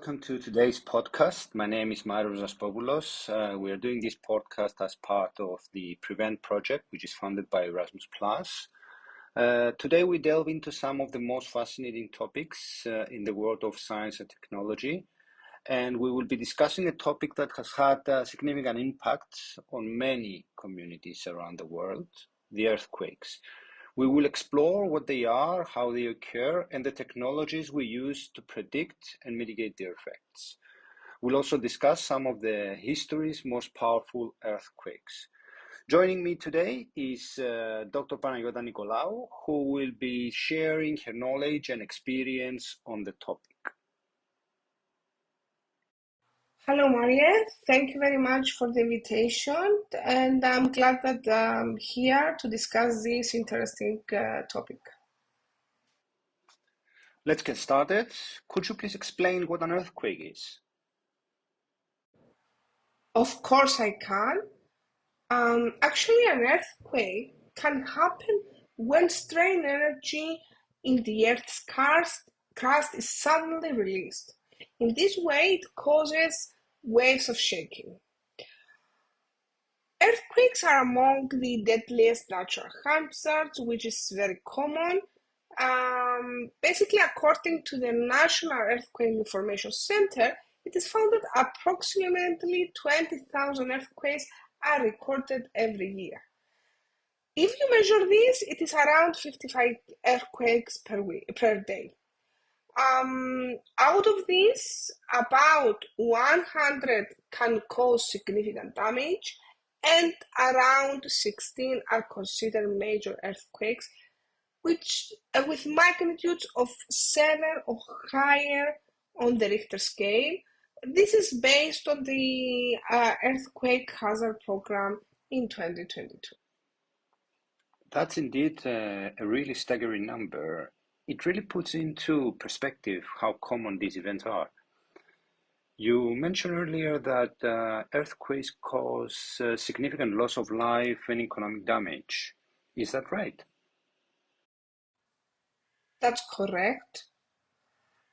welcome to today's podcast. My name is Myros Zaspopoulos. We are doing this podcast as part of the Prevent project, which is funded by Erasmus+. Today we delve into some of the most fascinating topics in the world of science and technology, and we will be discussing a topic that has had a significant impact on many communities around the world, the earthquakes. We will explore what they are, how they occur, and the technologies we use to predict and mitigate their effects. We'll also discuss some of the history's most powerful earthquakes. Joining me today is Dr. Panagiotta Nicolaou, who will be sharing her knowledge and experience on the topic. Hello, Maria. Thank you very much for the invitation, and I'm glad that I'm here to discuss this interesting topic. Let's get started. Could you please explain what an earthquake is? Of course, I can. Actually, an earthquake can happen when strain energy in the Earth's crust is suddenly released. In this way, it causes waves of shaking. Earthquakes are among the deadliest natural hazards, which is very common. Basically, according to the National Earthquake Information Center, it is found that approximately 20,000 earthquakes are recorded every year. If you measure this, it is around 55 earthquakes per day. Out of these, about 100 can cause significant damage, and around 16 are considered major earthquakes, which with magnitudes of 7 or higher on the Richter scale. This is based on the Earthquake Hazard Program in 2022. That's indeed a really staggering number. It really puts into perspective how common these events are. You mentioned earlier that earthquakes cause significant loss of life and economic damage. Is that right? That's correct.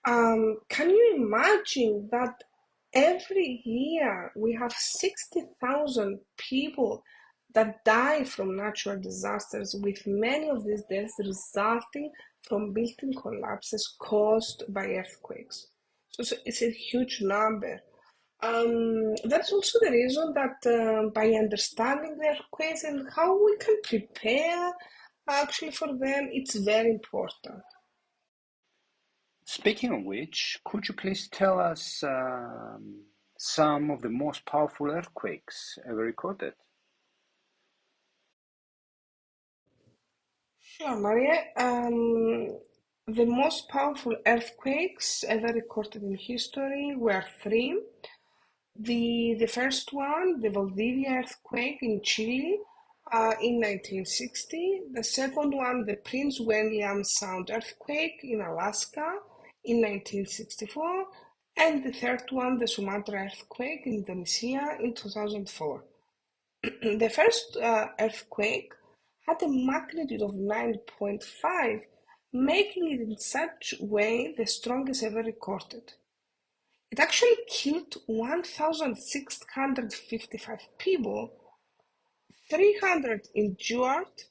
Can you imagine that every year we have 60,000 people that die from natural disasters, with many of these deaths resulting from building collapses caused by earthquakes? So it's a huge number. That's also the reason that by understanding the earthquakes and how we can prepare actually for them, it's very important. Speaking of which, could you please tell us some of the most powerful earthquakes ever recorded? Sure, Maria. The most powerful earthquakes ever recorded in history were three. The first one, the Valdivia earthquake in Chile in 1960. The second one, the Prince William Sound earthquake in Alaska in 1964. And the third one, the Sumatra earthquake in Indonesia in 2004. The first earthquake had a magnitude of 9.5, making it in such a way the strongest ever recorded. It actually killed 1,655 people, 300 injured,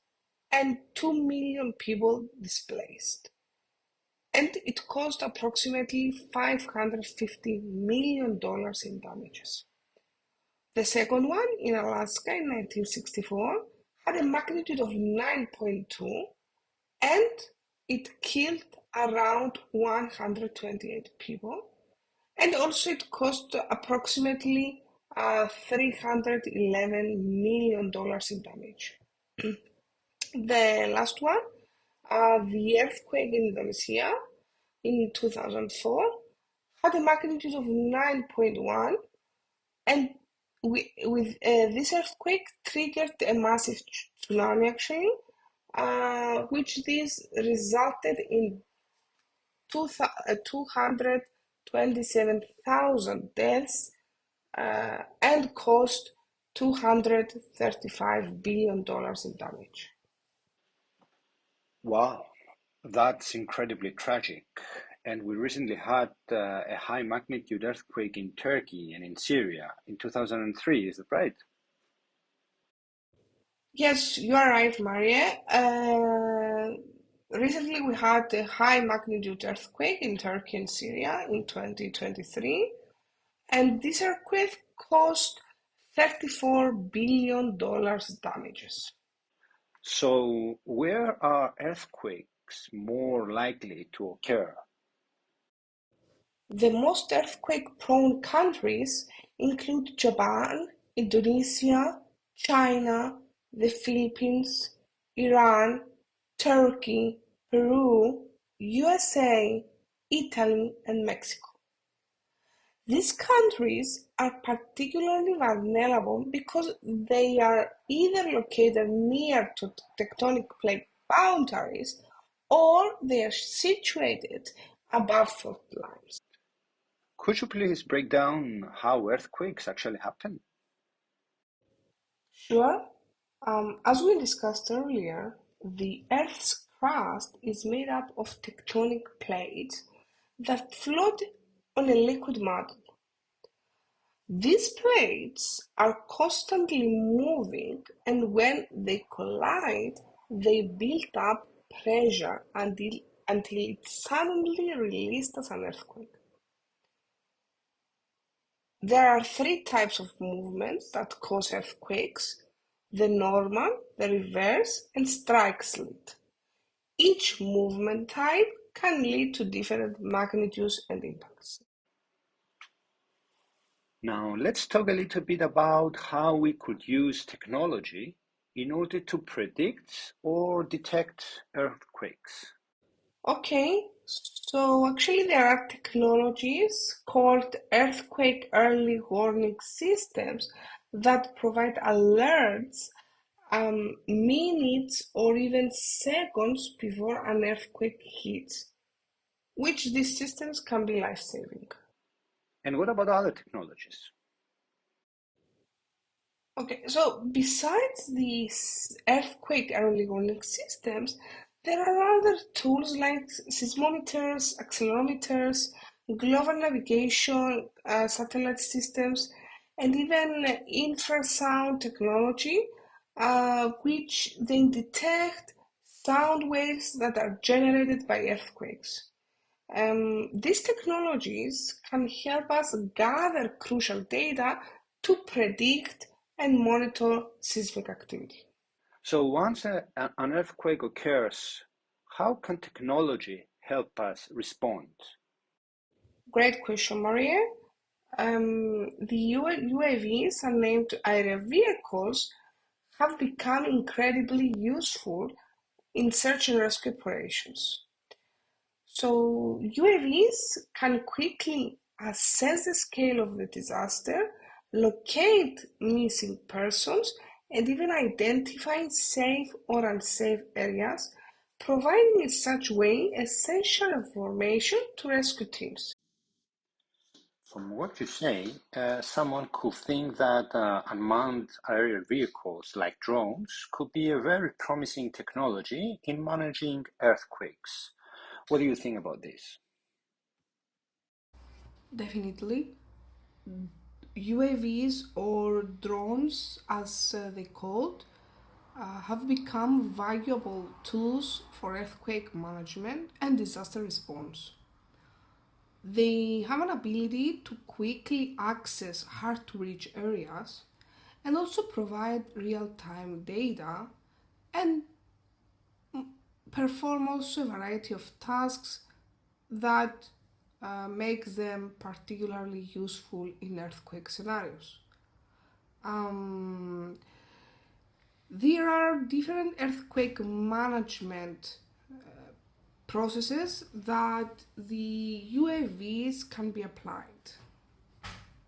and 2 million people displaced. And it caused approximately $550 million in damages. The second one, in Alaska in 1964, had a magnitude of 9.2, and it killed around 128 people. And also it cost approximately $311 million in damage. The last one, the earthquake in Indonesia in 2004, had a magnitude of 9.1, and with this earthquake triggered a massive tsunami actually, which this resulted in 227,000 deaths and cost $235 billion in damage. Wow, that's incredibly tragic. And we recently had a high magnitude earthquake in Turkey and in Syria in 2003, is that right? Yes, you are right, Maria. Recently, we had a high magnitude earthquake in Turkey and Syria in 2023, and this earthquake caused $34 billion damages. So, where are earthquakes more likely to occur? The most earthquake-prone countries include Japan, Indonesia, China, the Philippines, Iran, Turkey, Peru, USA, Italy, and Mexico. These countries are particularly vulnerable because they are either located near to tectonic plate boundaries or they are situated above fault lines. Could you please break down how earthquakes actually happen? Sure. As we discussed earlier, the Earth's crust is made up of tectonic plates that float on a liquid mantle. These plates are constantly moving, and when they collide, they build up pressure until it's suddenly released as an earthquake. There are three types of movements that cause earthquakes: the normal, the reverse, and strike slip. Each movement type can lead to different magnitudes and impacts. Now, let's talk a little bit about how we could use technology in order to predict or detect earthquakes. Okay, so actually there are technologies called earthquake early warning systems that provide alerts minutes or even seconds before an earthquake hits, which these systems can be life-saving. And what about other technologies? Okay, so besides these earthquake early warning systems, there are other tools like seismometers, accelerometers, global navigation, satellite systems, and even infrasound technology, which they detect sound waves that are generated by earthquakes. These technologies can help us gather crucial data to predict and monitor seismic activity. So, once an earthquake occurs, how can technology help us respond? Great question, Maria. The UAVs, unnamed aerial vehicles, have become incredibly useful in search and rescue operations. So UAVs can quickly assess the scale of the disaster, locate missing persons, and even identify safe or unsafe areas, providing in such way essential information to rescue teams. From what you say, someone could think that unmanned aerial vehicles like drones could be a very promising technology in managing earthquakes. What do you think about this? Definitely. UAVs or drones, as they called, have become valuable tools for earthquake management and disaster response. They have an ability to quickly access hard to reach areas and also provide real time data and perform also a variety of tasks that make them particularly useful in earthquake scenarios. Um, there are different earthquake management processes that the UAVs can be applied.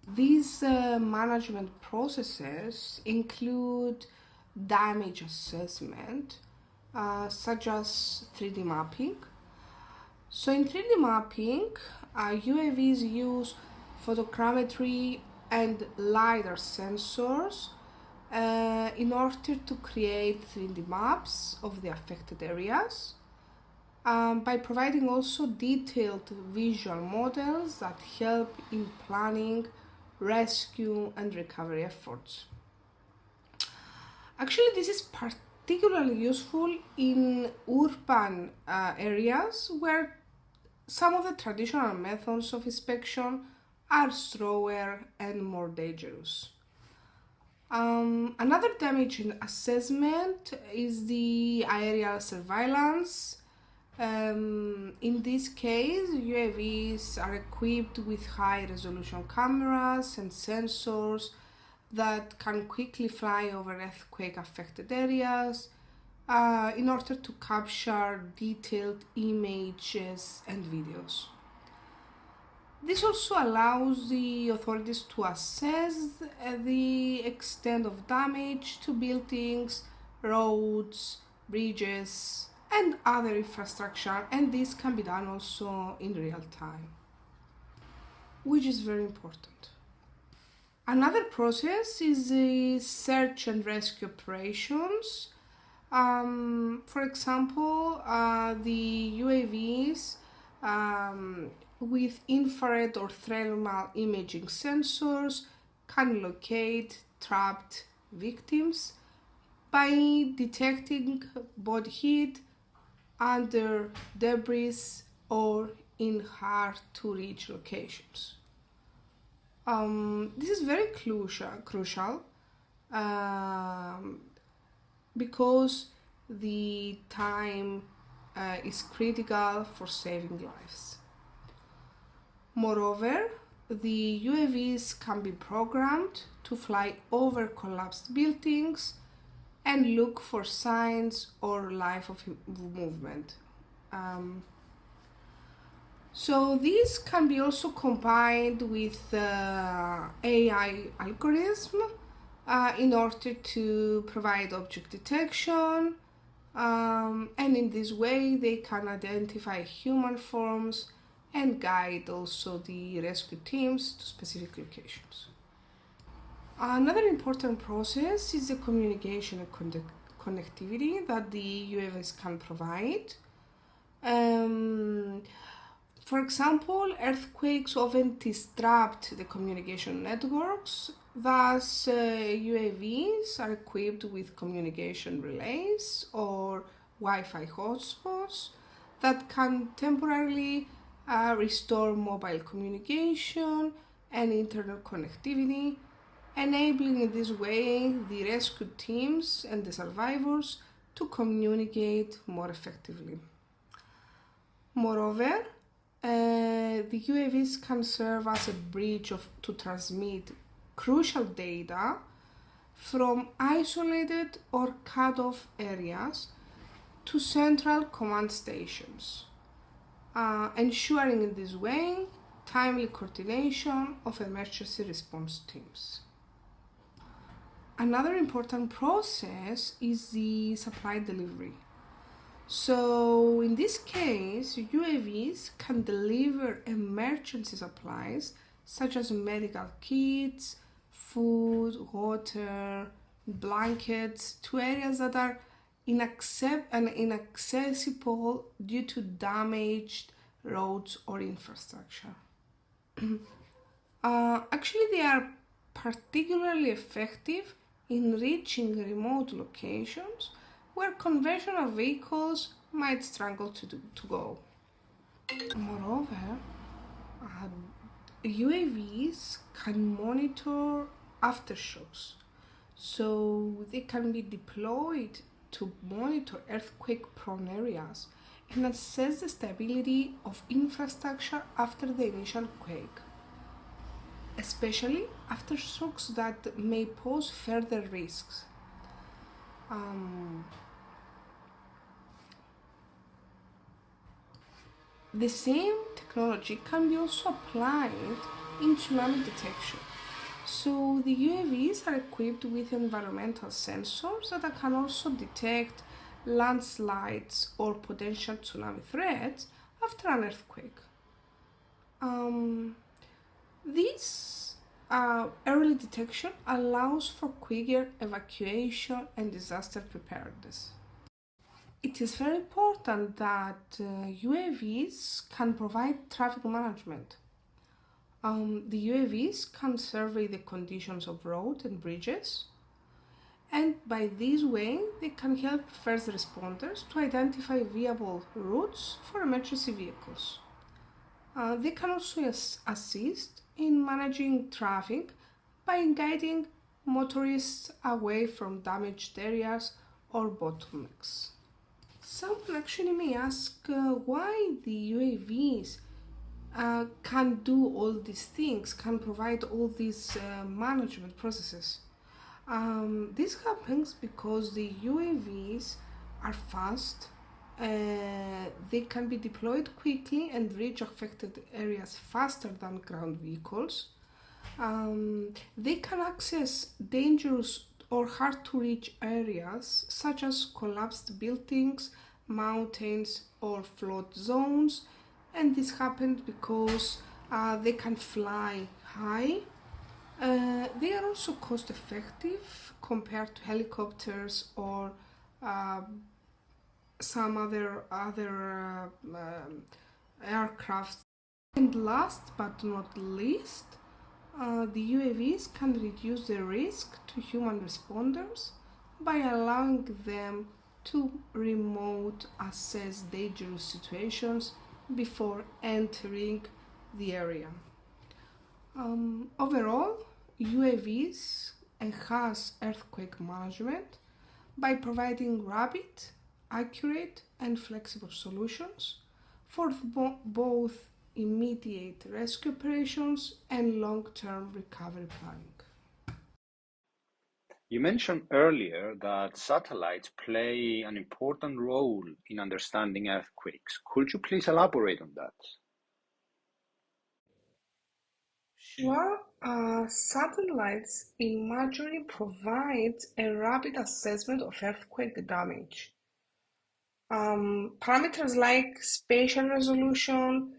These management processes include damage assessment, such as 3D mapping. So, in 3D mapping, UAVs use photogrammetry and LiDAR sensors in order to create 3D maps of the affected areas. by providing also detailed visual models that help in planning, rescue, and recovery efforts. Actually, this is particularly useful in urban areas where some of the traditional methods of inspection are slower and more dangerous. Another damaging assessment is the aerial surveillance. In this case, UAVs are equipped with high resolution cameras and sensors that can quickly fly over earthquake affected areas in order to capture detailed images and videos. This also allows the authorities to assess the extent of damage to buildings, roads, bridges, and other infrastructure, and this can be done also in real time, which is very important. Another process is the search and rescue operations. For example, the UAVs with infrared or thermal imaging sensors can locate trapped victims by detecting body heat under debris or in hard to reach locations. This is very crucial because the time is critical for saving lives. Moreover, the UAVs can be programmed to fly over collapsed buildings and look for signs or life of movement. So this can be also combined with AI algorithm in order to provide object detection, and in this way they can identify human forms and guide also the rescue teams to specific locations. Another important process is the communication and connectivity that the UAVs can provide. For example, earthquakes often disrupt the communication networks. Thus, UAVs are equipped with communication relays or Wi-Fi hotspots that can temporarily restore mobile communication and internet connectivity, enabling in this way the rescue teams and the survivors to communicate more effectively. Moreover, the UAVs can serve as a bridge to transmit crucial data from isolated or cut-off areas to central command stations, ensuring in this way timely coordination of emergency response teams. Another important process is the supply delivery. So in this case, UAVs can deliver emergency supplies such as medical kits, food, water, blankets to areas that are inaccessible due to damaged roads or infrastructure. Actually, they are particularly effective in reaching remote locations where conventional vehicles might struggle to go. Moreover, UAVs can monitor aftershocks, so they can be deployed to monitor earthquake-prone areas and assess the stability of infrastructure after the initial quake, especially aftershocks that may pose further risks. The same technology can be also applied in tsunami detection. So the UAVs are equipped with environmental sensors that can also detect landslides or potential tsunami threats after an earthquake. This early detection allows for quicker evacuation and disaster preparedness. It is very important that UAVs can provide traffic management. The UAVs can survey the conditions of roads and bridges, and by this way, they can help first responders to identify viable routes for emergency vehicles. They can also assist in managing traffic by guiding motorists away from damaged areas or bottlenecks. Someone actually may ask why the UAVs can do all these things, can provide all these management processes. This happens because the UAVs are fast, they can be deployed quickly and reach affected areas faster than ground vehicles. They can access dangerous or hard to reach areas such as collapsed buildings, mountains, or flood zones, and this happened because they can fly high. They are also cost effective compared to helicopters or uh, some other aircraft. And last but not least, the UAVs can reduce the risk to human responders by allowing them to remote assess dangerous situations before entering the area. Overall, UAVs enhance earthquake management by providing rapid, accurate, and flexible solutions for both immediate rescue operations and long term recovery planning. You mentioned earlier that satellites play an important role in understanding earthquakes. Could you please elaborate on that? Sure, satellites imagery provides a rapid assessment of earthquake damage. Parameters like spatial resolution,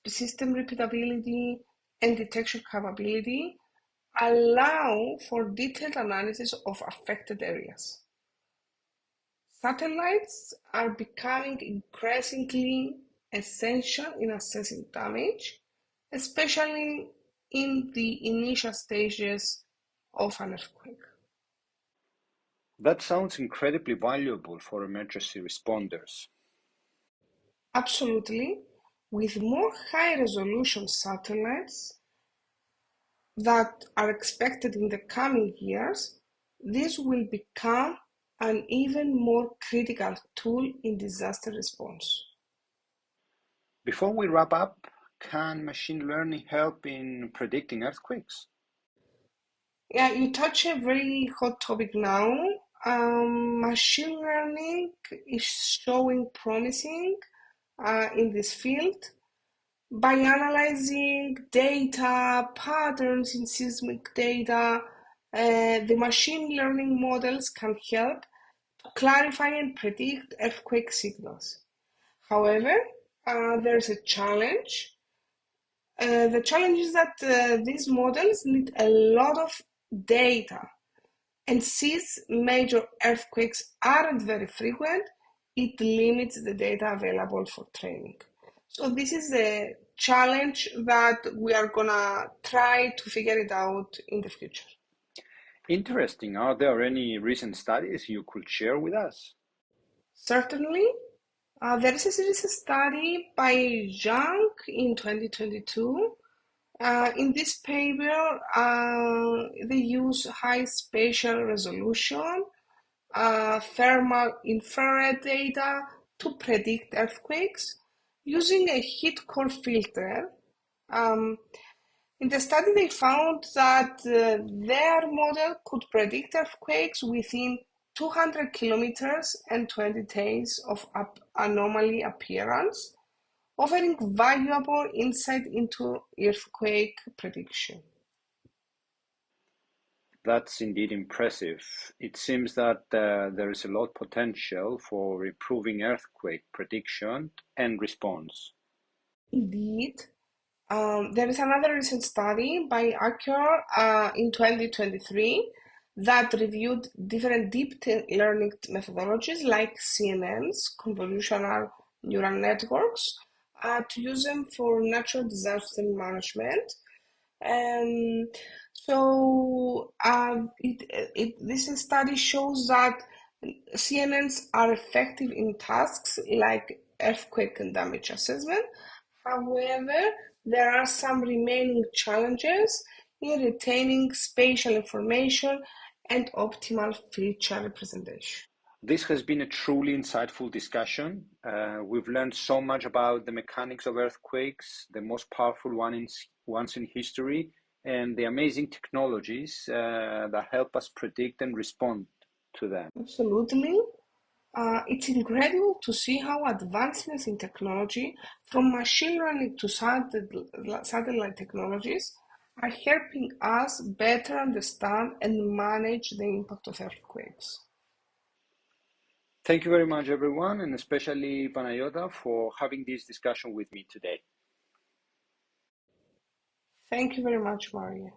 system repeatability, and detection capability allow for detailed analysis of affected areas. Satellites are becoming increasingly essential in assessing damage, especially in the initial stages of an earthquake. That sounds incredibly valuable for emergency responders. Absolutely. With more high resolution satellites that are expected in the coming years, this will become an even more critical tool in disaster response. Before we wrap up, can machine learning help in predicting earthquakes? Yeah, you touch a very hot topic now. Machine learning is showing promising in this field by analyzing data, patterns in seismic data. The machine learning models can help to clarify and predict earthquake signals. However, there's a challenge. The challenge is that these models need a lot of data, and since major earthquakes aren't very frequent, it limits the data available for training. So this is a challenge that we are gonna try to figure it out in the future. Interesting. Are there any recent studies you could share with us? Certainly, there is a recent study by Zhang in 2022. In this paper, they use high spatial resolution thermal infrared data to predict earthquakes using a heat core filter. Um, in the study, they found that their model could predict earthquakes within 200 kilometers and 20 days of anomaly appearance, offering valuable insight into earthquake prediction. That's indeed impressive. It seems that there is a lot potential for improving earthquake prediction and response. Indeed, there is another recent study by Accur in 2023 that reviewed different deep learning methodologies like CNNs, convolutional neural networks, to use them for natural disaster management. Um, this study shows that CNNs are effective in tasks like earthquake and damage assessment. However, there are some remaining challenges in retaining spatial information and optimal feature representation. This has been a truly insightful discussion. We've learned so much about the mechanics of earthquakes, the most powerful ones in history, and the amazing technologies that help us predict and respond to them. Absolutely. It's incredible to see how advancements in technology, from machine learning to satellite technologies, are helping us better understand and manage the impact of earthquakes. Thank you very much, everyone, and especially Panayota for having this discussion with me today. Thank you very much, Maria.